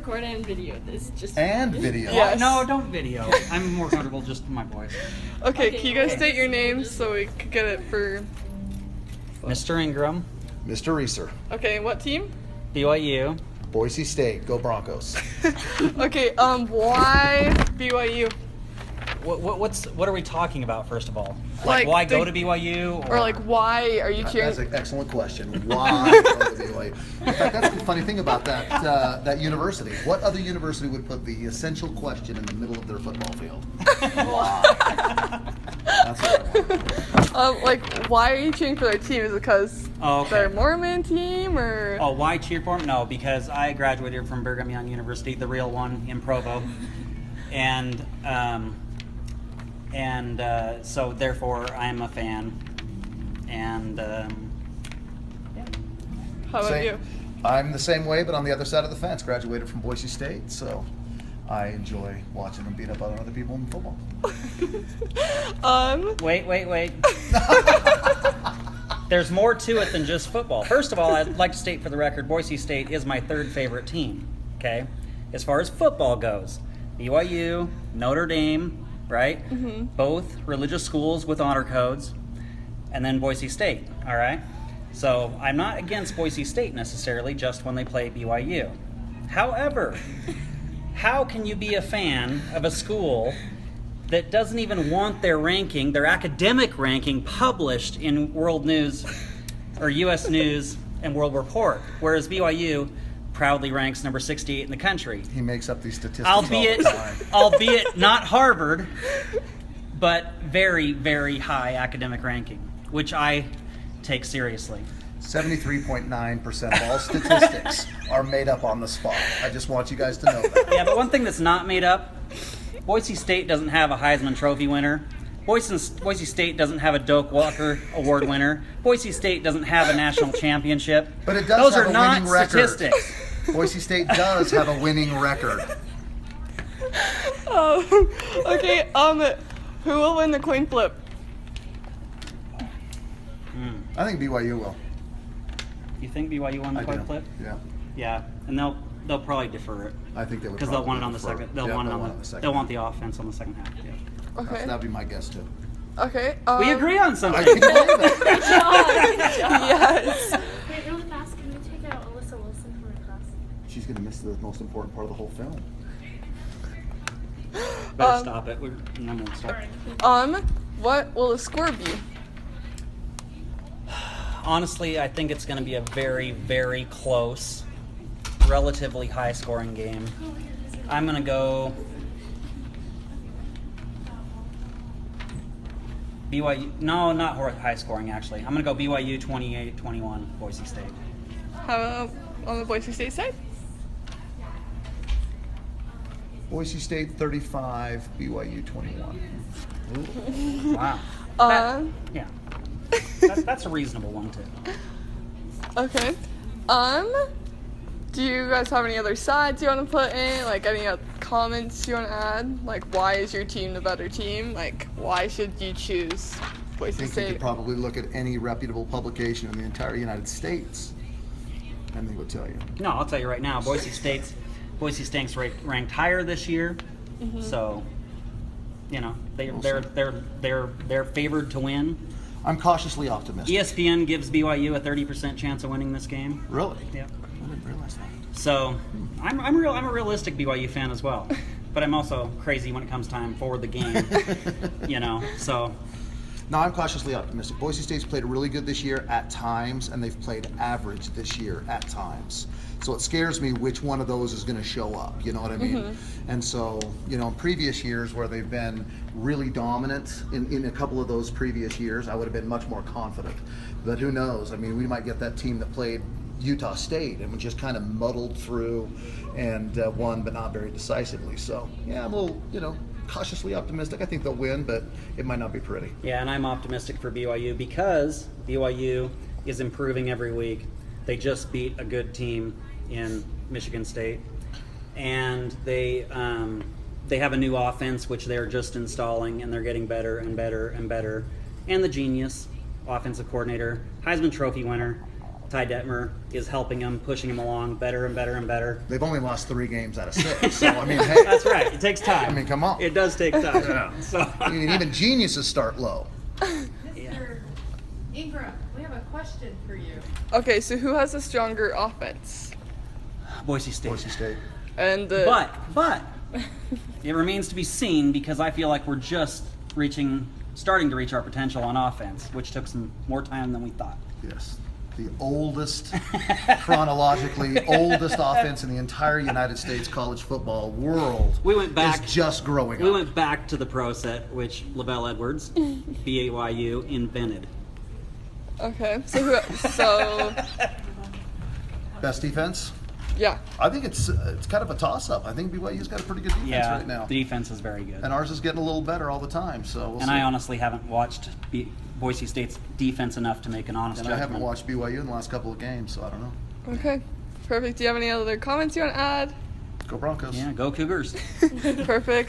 record and video this. And video. Yes. No, don't video. I'm more comfortable just with my voice. Okay, can you guys state your names so we could get it for... Mr. Ingram. Mr. Reeser. Okay, what team? BYU. Boise State. Go Broncos. Okay, why BYU? What are we talking about, first of all? Like why go to BYU? Or like, why are you cheering? That's an excellent question. Why go to BYU? In fact, that's the funny thing about that university. What other university would put the essential question in the middle of their football field? Why? That's what I want. Like, why are you cheering for their team? Is it because they're a Mormon team, or? Oh, why cheer for them? No, because I graduated from Brigham Young University, the real one in Provo, and so therefore I am a fan. And yeah. How about you? I'm the same way, but on the other side of the fence. Graduated from Boise State, so I enjoy watching them beat up other people in football. Wait. There's more to it than just football. First of all, I'd like to state for the record, Boise State is my third favorite team, okay? As far as football goes, BYU, Notre Dame, right? Mm-hmm. Both religious schools with honor codes, and then Boise State, all right? So I'm not against Boise State necessarily, just when they play BYU. However, how can you be a fan of a school that doesn't even want their ranking, their academic ranking, published in World News or U.S. News and World Report, whereas BYU proudly ranks number 68 in the country? He makes up these statistics all the time. Albeit not Harvard, but very, very high academic ranking, which I take seriously. 73.9% of all statistics are made up on the spot. I just want you guys to know that. Yeah, but one thing that's not made up, Boise State doesn't have a Heisman Trophy winner. Boise State doesn't have a Doak Walker Award winner. Boise State doesn't have a national championship. But it does have a winning record. Those are not statistics. Boise State does have a winning record. Okay, who will win the coin flip? I think BYU will. You think BYU won the coin flip? Yeah. Yeah, and they'll probably defer it. I think they would, because they'll want it on the second. They'll want They'll want the offense on the second half. Yeah. Okay. That'd be my guess too. Okay. We agree on something. I can believe it. Yes. Wait, really fast, can you take out Alyssa Wilson from my class? She's gonna miss the most important part of the whole film. Better stop it. I'm gonna stop. What will the score be? Honestly, I think it's going to be a very, very close, relatively high-scoring game. I'm going to go BYU. No, not high-scoring, actually. I'm going to go BYU 28-21, Boise State. How about on the Boise State side? Boise State 35, BYU 21. Ooh. Wow. Yeah. That's a reasonable one, too. Okay. Do you guys have any other sides you want to put in? Like, any other comments you want to add? Like, why is your team the better team? Like, why should you choose Boise I think State? you could probably look at any reputable publication in the entire United States, and they would tell you. No, I'll tell you right now. Boise State's ranked higher this year, so you know they're favored to win. I'm cautiously optimistic. ESPN gives BYU a 30% chance of winning this game. Really? Yeah. I didn't realize that. So I'm a realistic BYU fan as well, but I'm also crazy when it comes time for the game. So. No, I'm cautiously optimistic. Boise State's played really good this year at times, and they've played average this year at times. So it scares me which one of those is going to show up, you know what I mean? And so, in previous years where they've been really dominant in a couple of those previous years, I would have been much more confident. But who knows? I mean, we might get that team that played Utah State and just kind of muddled through and won, but not very decisively. So, yeah, I'm a little, cautiously optimistic. I think they'll win, but it might not be pretty. Yeah, and I'm optimistic for BYU because BYU is improving every week. They just beat a good team in Michigan State, and they have a new offense which they're just installing, and they're getting better and better and better. And the genius offensive coordinator, Heisman Trophy winner, Ty Detmer is helping him, pushing him along better and better and better. They've only lost 3 games out of 6, so I mean, hey. That's right. It takes time. I mean, come on. It does take time. Yeah. So, I mean, even geniuses start low. Mr. Ingram, we have a question for you. Okay, so who has a stronger offense? Boise State. Boise State. And But it remains to be seen because I feel like we're just starting to reach our potential on offense, which took some more time than we thought. Yes. The oldest, chronologically oldest offense in the entire United States college football world We went back. is just growing We up. went back to the pro set, which Lavelle Edwards, BYU, invented. okay, so Best defense? yeah. I think it's kind of a toss-up. I think BYU's got a pretty good defense Yeah, right now. the defense is very good. And ours is getting a little better all the time, so we'll And see. I honestly haven't watched Boise State's defense enough to make an honest And I judgment. haven't watched BYU in the last couple of games, so I don't know. Okay, perfect. Do you have any other comments you want to add? Go Broncos. Yeah, go Cougars. Perfect.